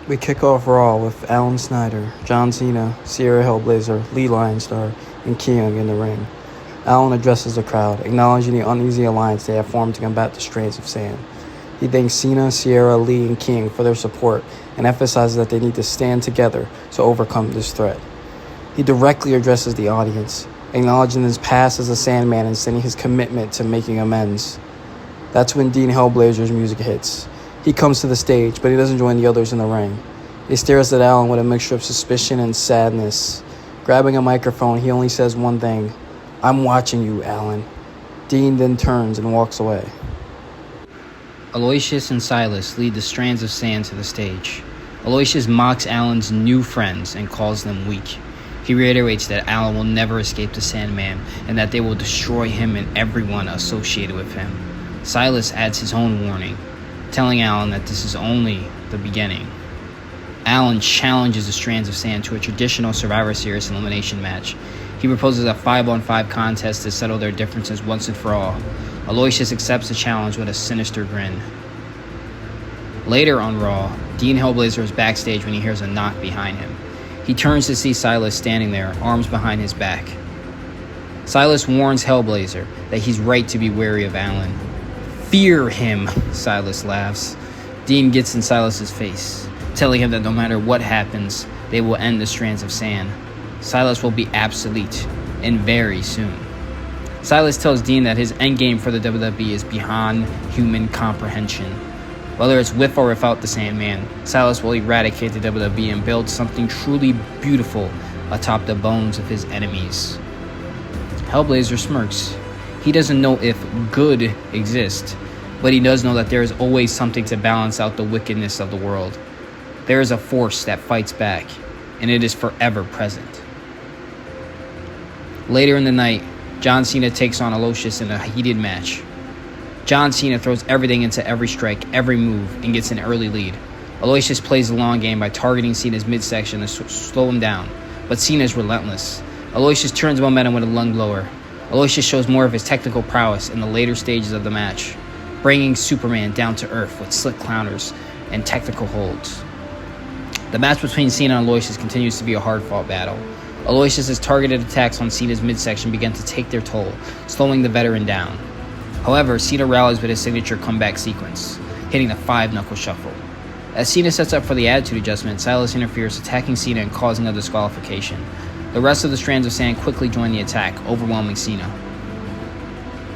We kick off Raw with Alan Snyder, John Cena, Sierra Hellblazer, Lee Lionstar, and Keong in the ring. Alan addresses the crowd, acknowledging the uneasy alliance they have formed to combat the Strands of Sand. He thanks Cena, Sierra, Lee, and King for their support and emphasizes that they need to stand together to overcome this threat. He directly addresses the audience, acknowledging his past as a Sandman and stating his commitment to making amends. That's when Dean Hellblazer's music hits. He comes to the stage, but he doesn't join the others in the ring. He stares at Alan with a mixture of suspicion and sadness. Grabbing a microphone, he only says one thing: "I'm watching you, Alan." Dean then turns and walks away. Aloysius and Silas lead the Strands of Sand to the stage. Aloysius mocks Alan's new friends and calls them weak. He reiterates that Alan will never escape the Sandman and that they will destroy him and everyone associated with him. Silas adds his own warning, telling Alan that this is only the beginning. Alan challenges the Strands of Sand to a traditional Survivor Series elimination match. He proposes a 5-on-5 contest to settle their differences once and for all. Aloysius accepts the challenge with a sinister grin. Later on Raw, Dean Hellblazer is backstage when he hears a knock behind him. He turns to see Silas standing there, arms behind his back. Silas warns Hellblazer that he's right to be wary of Alan. "Fear him," Silas laughs. Dean gets in Silas's face, telling him that no matter what happens, they will end the Strands of Sand. Silas will be obsolete, and very soon. Silas tells Dean that his endgame for the WWE is beyond human comprehension. Whether it's with or without the Sandman, Silas will eradicate the WWE and build something truly beautiful atop the bones of his enemies. Hellblazer smirks. He doesn't know if good exists, but he does know that there is always something to balance out the wickedness of the world. There is a force that fights back, and it is forever present. Later in the night, John Cena takes on Aloysius in a heated match. John Cena throws everything into every strike, every move, and gets an early lead. Aloysius plays the long game by targeting Cena's midsection to slow him down, but Cena is relentless. Aloysius turns momentum with a lung blower. Aloysius shows more of his technical prowess in the later stages of the match, bringing Superman down to earth with slick counters and technical holds. The match between Cena and Aloysius continues to be a hard-fought battle. Aloysius' targeted attacks on Cena's midsection begin to take their toll, slowing the veteran down. However, Cena rallies with his signature comeback sequence, hitting the 5-knuckle shuffle. As Cena sets up for the attitude adjustment, Silas interferes, attacking Cena and causing a disqualification. The rest of the Strands of Sand quickly join the attack, overwhelming Cena.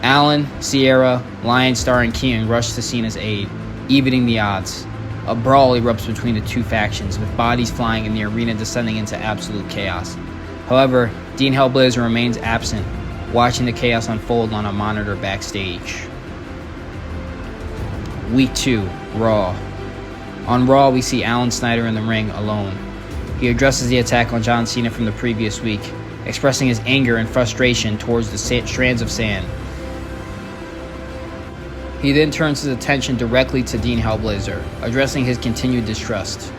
Alan, Sierra, Lionstar, and Keong rush to Cena's aid, evening the odds. A brawl erupts between the two factions, with bodies flying and the arena descending into absolute chaos. However, Dean Hellblazer remains absent, watching the chaos unfold on a monitor backstage. Week 2, Raw. On Raw, we see Alan Snyder in the ring alone. He addresses the attack on John Cena from the previous week, expressing his anger and frustration towards the Strands of Sand. He then turns his attention directly to Dean Hellblazer, addressing his continued distrust.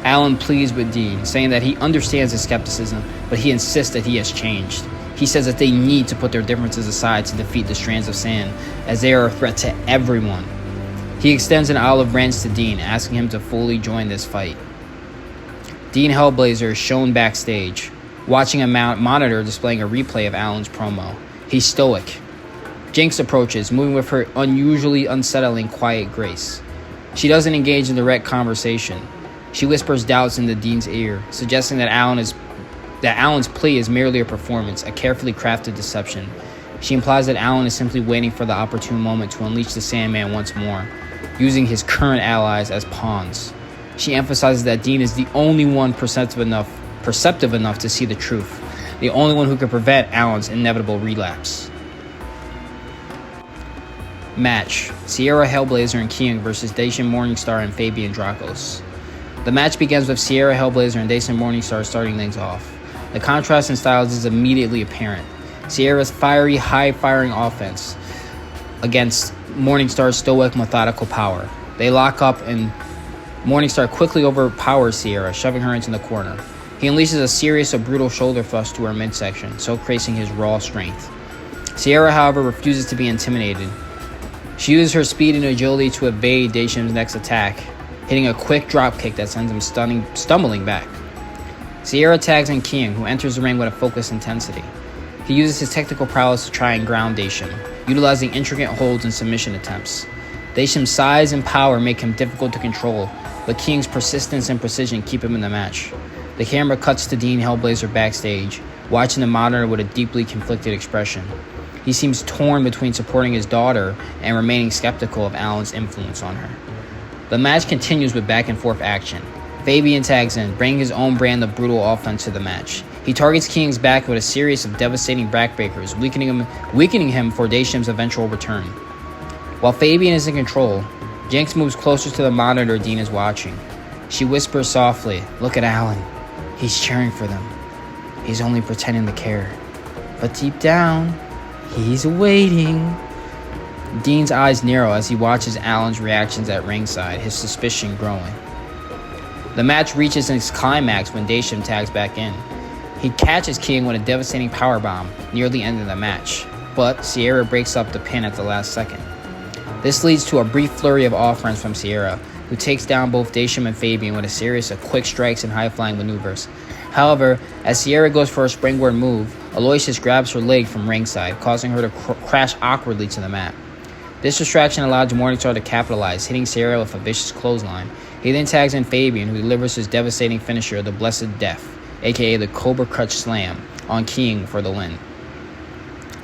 Alan pleads with Dean, saying that he understands his skepticism, but he insists that he has changed. He says that they need to put their differences aside to defeat the Strands of Sand, as they are a threat to everyone. He extends an olive branch to Dean, asking him to fully join this fight. Dean Hellblazer is shown backstage, watching a monitor displaying a replay of Alan's promo. He's stoic. Jinx approaches, moving with her unusually unsettling quiet grace. She doesn't engage in direct conversation. She whispers doubts into Dean's ear, suggesting that Alan's plea is merely a performance, a carefully crafted deception. She implies that Alan is simply waiting for the opportune moment to unleash the Sandman once more, using his current allies as pawns. She emphasizes that Dean is the only one perceptive enough to see the truth, the only one who can prevent Alan's inevitable relapse. Match: Sierra Hellblazer and Keong versus Dacian Morningstar and Fabian Dracos. The match begins with Sierra Hellblazer and Dacian Morningstar starting things off. The contrast in styles is immediately apparent. Sierra's fiery, high-firing offense against Morningstar's stoic, methodical power. They lock up and Morningstar quickly overpowers Sierra, shoving her into the corner. He unleashes a series of brutal shoulder thrusts to her midsection, so creasing his raw strength. Sierra, however, refuses to be intimidated. She uses her speed and agility to evade Dacian's next attack. hitting a quick drop kick that sends him stumbling back. Sierra tags in King, who enters the ring with a focused intensity. He uses his technical prowess to try and ground Daesham, utilizing intricate holds and submission attempts. Daesham's size and power make him difficult to control, but King's persistence and precision keep him in the match. The camera cuts to Dean Hellblazer backstage, watching the monitor with a deeply conflicted expression. He seems torn between supporting his daughter and remaining skeptical of Allyn's influence on her. The match continues with back-and-forth action. Fabian tags in, bringing his own brand of brutal offense to the match. He targets King's back with a series of devastating backbreakers, weakening him for Daesham's eventual return. While Fabian is in control, Jinx moves closer to the monitor Dean is watching. She whispers softly, "Look at Allyn. He's cheering for them. He's only pretending to care. But deep down, he's waiting." Dean's eyes narrow as he watches Allyn's reactions at ringside, his suspicion growing. The match reaches its climax when Daesham tags back in. He catches King with a devastating powerbomb near the end of the match, but Sierra breaks up the pin at the last second. This leads to a brief flurry of offense from Sierra, who takes down both Daesham and Fabian with a series of quick strikes and high-flying maneuvers. However, as Sierra goes for a springboard move, Aloysius grabs her leg from ringside, causing her to crash awkwardly to the mat. This distraction allowed Morningstar to capitalize, hitting Sierra with a vicious clothesline. He then tags in Fabian, who delivers his devastating finisher, the Blessed Death, aka the Cobra Clutch Slam, on King for the win.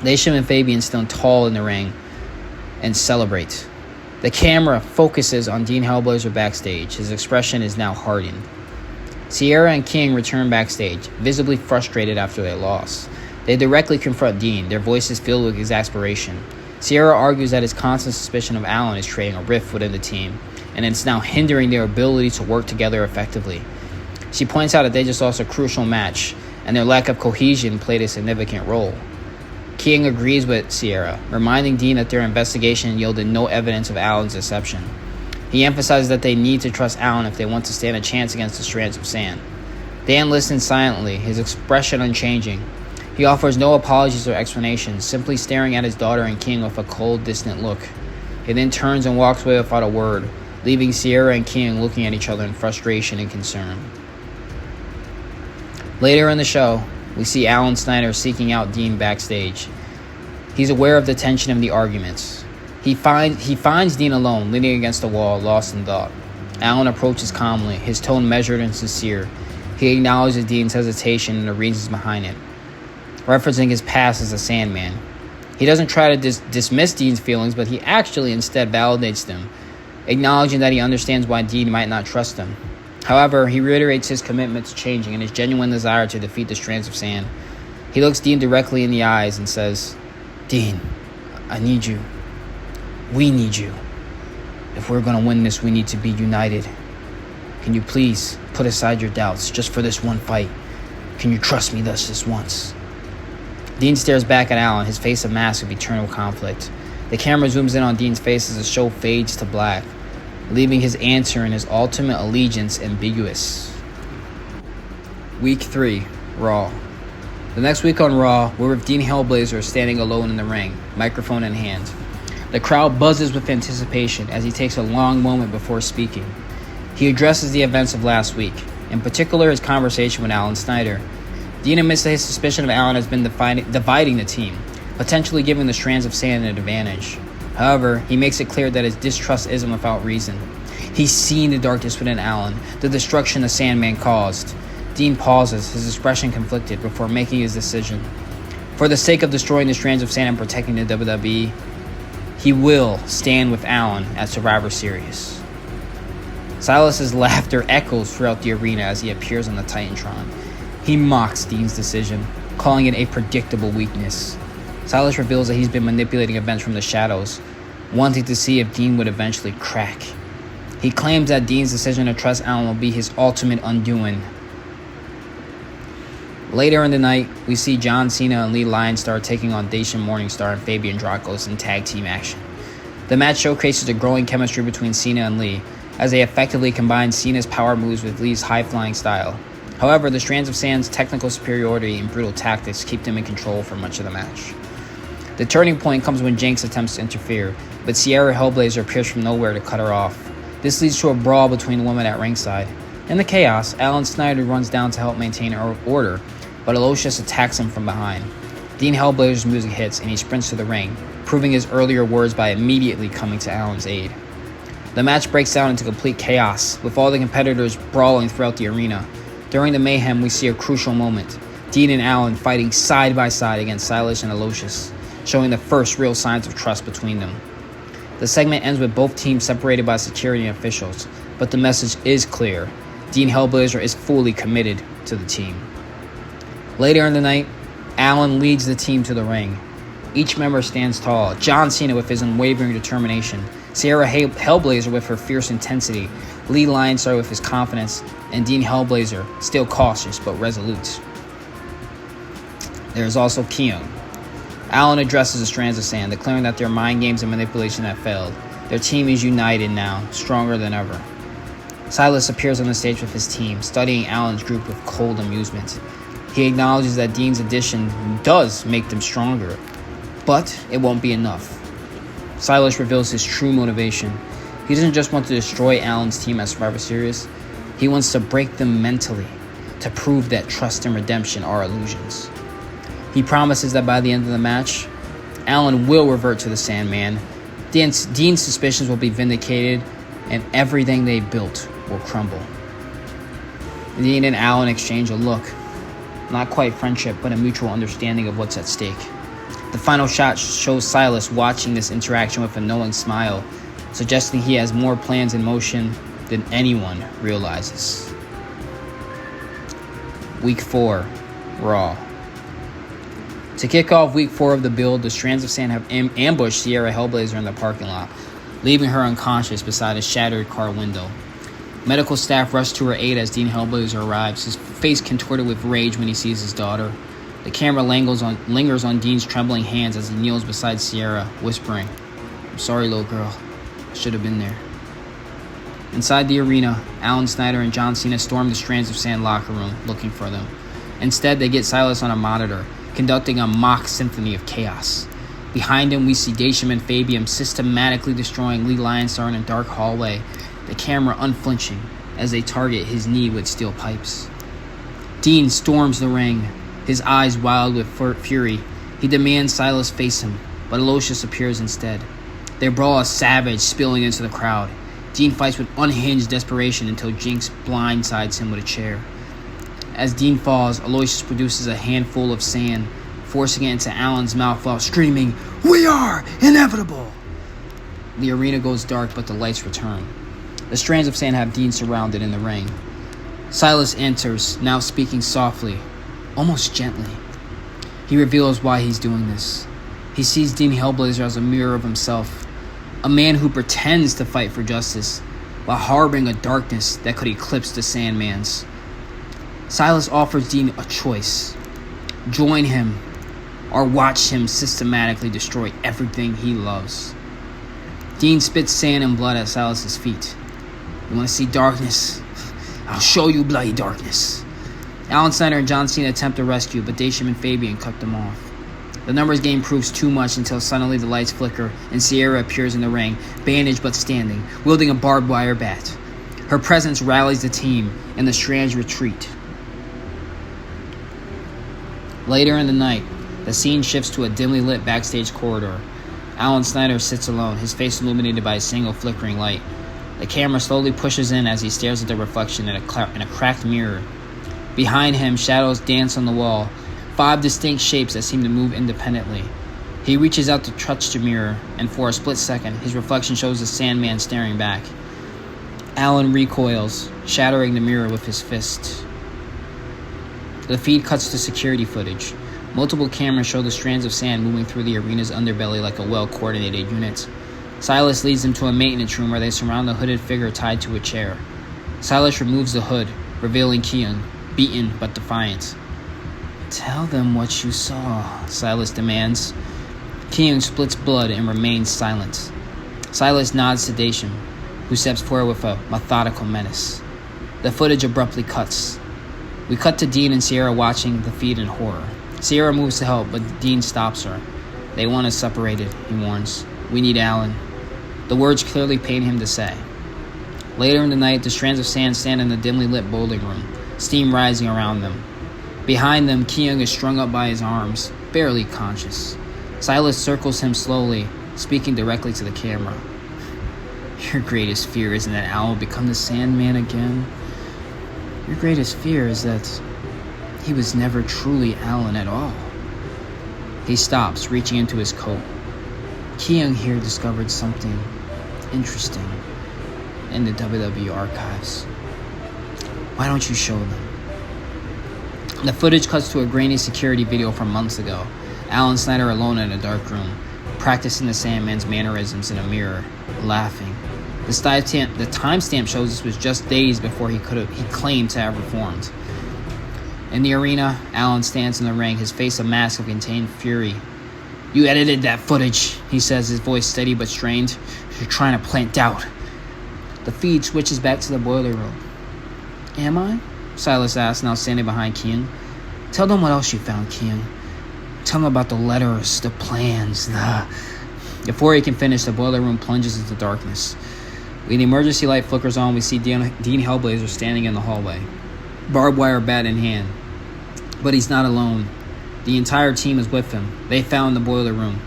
Daesham and Fabian stand tall in the ring and celebrate. The camera focuses on Dean Hellblazer backstage. His expression is now hardened. Sierra and King return backstage, visibly frustrated after their loss. They directly confront Dean, their voices filled with exasperation. Sierra argues that his constant suspicion of Allyn is creating a rift within the team, and it's now hindering their ability to work together effectively. She points out that they just lost a crucial match, and their lack of cohesion played a significant role. King agrees with Sierra, reminding Dean that their investigation yielded no evidence of Allyn's deception. He emphasizes that they need to trust Allyn if they want to stand a chance against the Strands of Sand. Dan listens silently, his expression unchanging. He offers no apologies or explanations, simply staring at his daughter and King with a cold, distant look. He then turns and walks away without a word, leaving Sierra and King looking at each other in frustration and concern. Later in the show, we see Allyn Snyder seeking out Dean backstage. He's aware of the tension of the arguments. He finds Dean alone, leaning against the wall, lost in thought. Allyn approaches calmly, his tone measured and sincere. He acknowledges Dean's hesitation and the reasons behind it, referencing his past as a Sandman. He doesn't try to dismiss Dean's feelings, but he actually instead validates them, acknowledging that he understands why Dean might not trust him. However, he reiterates his commitment to changing and his genuine desire to defeat the Strands of Sand. He looks Dean directly in the eyes and says, "Dean, I need you. We need you. If we're going to win this, we need to be united. Can you please put aside your doubts just for this one fight? Can you trust me this once?" Dean stares back at Allyn, his face a mask of eternal conflict. The camera zooms in on Dean's face as the show fades to black, leaving his answer and his ultimate allegiance ambiguous. Week 3, Raw. The next week on Raw, we're with Dean Hellblazer standing alone in the ring, microphone in hand. The crowd buzzes with anticipation as he takes a long moment before speaking. He addresses the events of last week, in particular his conversation with Allyn Snyder. Dean admits that his suspicion of Allyn has been dividing the team, potentially giving the Strands of Sand an advantage. However, he makes it clear that his distrust isn't without reason. He's seen the darkness within Allyn, the destruction the Sandman caused. Dean pauses, his expression conflicted, before making his decision. For the sake of destroying the Strands of Sand and protecting the WWE, he will stand with Allyn at Survivor Series. Silas's laughter echoes throughout the arena as he appears on the Titantron. He mocks Dean's decision, calling it a predictable weakness. Silas reveals that he's been manipulating events from the shadows, wanting to see if Dean would eventually crack. He claims that Dean's decision to trust Allyn will be his ultimate undoing. Later in the night, we see John Cena and Lee Lionstar taking on Daesham Morningstar and Fabian Dracos in tag team action. The match showcases the growing chemistry between Cena and Lee, as they effectively combine Cena's power moves with Lee's high-flying style. However, the Strands of Sand's technical superiority and brutal tactics keep them in control for much of the match. The turning point comes when Jinx attempts to interfere, but Sierra Hellblazer appears from nowhere to cut her off. This leads to a brawl between the women at ringside. In the chaos, Alan Snyder runs down to help maintain order, but Aloysius attacks him from behind. Dean Hellblazer's music hits and he sprints to the ring, proving his earlier words by immediately coming to Alan's aid. The match breaks down into complete chaos, with all the competitors brawling throughout the arena. During the mayhem, we see a crucial moment. Dean and Alan fighting side by side against Silas and Aloysius, showing the first real signs of trust between them. The segment ends with both teams separated by security officials, but the message is clear. Dean Hellblazer is fully committed to the team. Later in the night, Alan leads the team to the ring. Each member stands tall. John Cena with his unwavering determination, Sierra Hellblazer with her fierce intensity, Lee Lionstar with his confidence, and Dean Hellblazer, still cautious but resolute. There is also Keung. Alan addresses the Strands of Sand, declaring that their mind games and manipulation have failed. Their team is united now, stronger than ever. Silas appears on the stage with his team, studying Alan's group with cold amusement. He acknowledges that Dean's addition does make them stronger, but it won't be enough. Silas reveals his true motivation. He doesn't just want to destroy Alan's team at Survivor Series. He wants to break them mentally, to prove that trust and redemption are illusions. He promises that by the end of the match, Alan will revert to the Sandman. Dean's suspicions will be vindicated, and everything they built will crumble. Dean and Alan exchange a look. Not quite friendship, but a mutual understanding of what's at stake. The final shot shows Silas watching this interaction with a knowing smile, suggesting he has more plans in motion than anyone realizes. Week 4, Raw. To kick off Week 4 of the build, the Strands of Sand have ambushed Sierra Hellblazer in the parking lot, leaving her unconscious beside a shattered car window. Medical staff rush to her aid as Dean Hellblazer arrives, his face contorted with rage when he sees his daughter. The camera lingers on Dean's trembling hands as he kneels beside Sierra, whispering, "I'm sorry, little girl. I should have been there." Inside the arena, Alan Snyder and John Cena storm the Strands of Sand locker room, looking for them. Instead, they get Silas on a monitor, conducting a mock symphony of chaos. Behind him, we see Dacian and Fabian systematically destroying Lee Lionstar in a dark hallway, the camera unflinching as they target his knee with steel pipes. Dean storms the ring, his eyes wild with fury. He demands Silas face him, but Aloysius appears instead. Their brawl is savage, spilling into the crowd. Dean fights with unhinged desperation until Jinx blindsides him with a chair. As Dean falls, Aloysius produces a handful of sand, forcing it into Alan's mouth while screaming, "We are inevitable!" The arena goes dark, but the lights return. The Strands of Sand have Dean surrounded in the ring. Silas enters, now speaking softly, almost gently. He reveals why he's doing this. He sees Dean Hellblazer as a mirror of himself, a man who pretends to fight for justice while harboring a darkness that could eclipse the Sandman's. Silas offers Dean a choice. Join him, or watch him systematically destroy everything he loves. Dean spits sand and blood at Silas's feet. "You want to see darkness? I'll show you bloody darkness." Alan Snyder and John Cena attempt to rescue, but Dacian and Fabian cut them off. The numbers game proves too much until suddenly the lights flicker and Sierra appears in the ring, bandaged but standing, wielding a barbed wire bat. Her presence rallies the team, and the Strands retreat. Later in the night, the scene shifts to a dimly lit backstage corridor. Alan Snyder sits alone, his face illuminated by a single flickering light. The camera slowly pushes in as he stares at the reflection in a cracked mirror. Behind him, shadows dance on the wall, 5 distinct shapes that seem to move independently. He reaches out to touch the mirror, and for a split second, his reflection shows the Sandman staring back. Alan recoils, shattering the mirror with his fist. The feed cuts to security footage. Multiple cameras show the Strands of Sand moving through the arena's underbelly like a well-coordinated unit. Silas leads them to a maintenance room where they surround the hooded figure tied to a chair. Silas removes the hood, revealing Keung, beaten but defiant. "Tell them what you saw," Silas demands. Keung splits blood and remains silent. Silas nods to Dacian, who steps forward with a methodical menace. The footage abruptly cuts. We cut to Dean and Sierra watching the feed in horror. Sierra moves to help, but Dean stops her. "They want us separated," he warns. "We need Alan." The words clearly pain him to say. Later in the night, the strands of sand stand in the dimly lit bowling room, steam rising around them. Behind them, Kyung is strung up by his arms, barely conscious. Silas circles him slowly, speaking directly to the camera. Your greatest fear isn't that Alan will become the Sandman again. Your greatest fear is that he was never truly Alan at all. He stops, reaching into his coat. Kyung here discovered something interesting in the WWE archives. Why don't you show them? The footage cuts to a grainy security video from months ago. Alan Snyder alone in a dark room, practicing the Sandman's mannerisms in a mirror, laughing. The timestamp shows this was just days before he claimed to have reformed. In the arena, Alan stands in the ring, his face a mask of contained fury. You edited that footage, he says, his voice steady but strained. You're trying to plant doubt. The feed switches back to the boiler room. Am I? Silas asks, now standing behind Kyung. Tell them what else you found, Kyung. Tell them about the letters, the plans, Before he can finish, the boiler room plunges into darkness. When the emergency light flickers on, we see Dean Hellblazer standing in the hallway, barbed wire bat in hand. But he's not alone. The entire team is with him. They found the boiler room.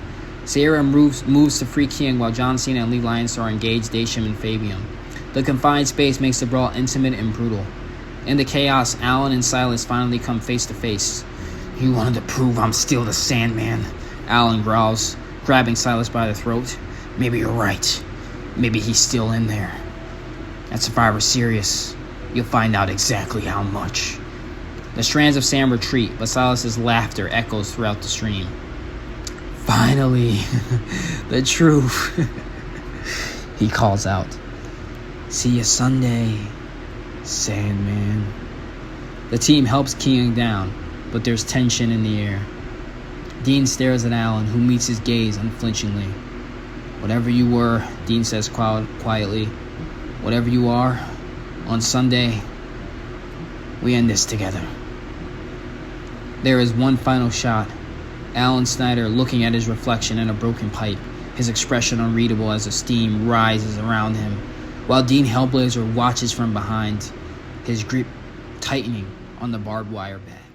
Sierra moves to free Kyung while John Cena and Lee Lionstar engage Daisham and Fabian. The confined space makes the brawl intimate and brutal. In the chaos, Alan and Silas finally come face to face. You wanted to prove I'm still the Sandman, Alan growls, grabbing Silas by the throat. Maybe you're right. Maybe he's still in there. That's if I were serious. You'll find out exactly how much. The strands of sand retreat, but Silas's laughter echoes throughout the stream. Finally, the truth, he calls out. See you Sunday, Sandman. The team helps Kyung down, but there's tension in the air. Dean stares at Alan, who meets his gaze unflinchingly. Whatever you were, Dean says quietly, whatever you are, on Sunday, we end this together. There is one final shot. Alan Snyder looking at his reflection in a broken pipe, his expression unreadable as the steam rises around him, while Dean Hellblazer watches from behind, his grip tightening on the barbed wire bat.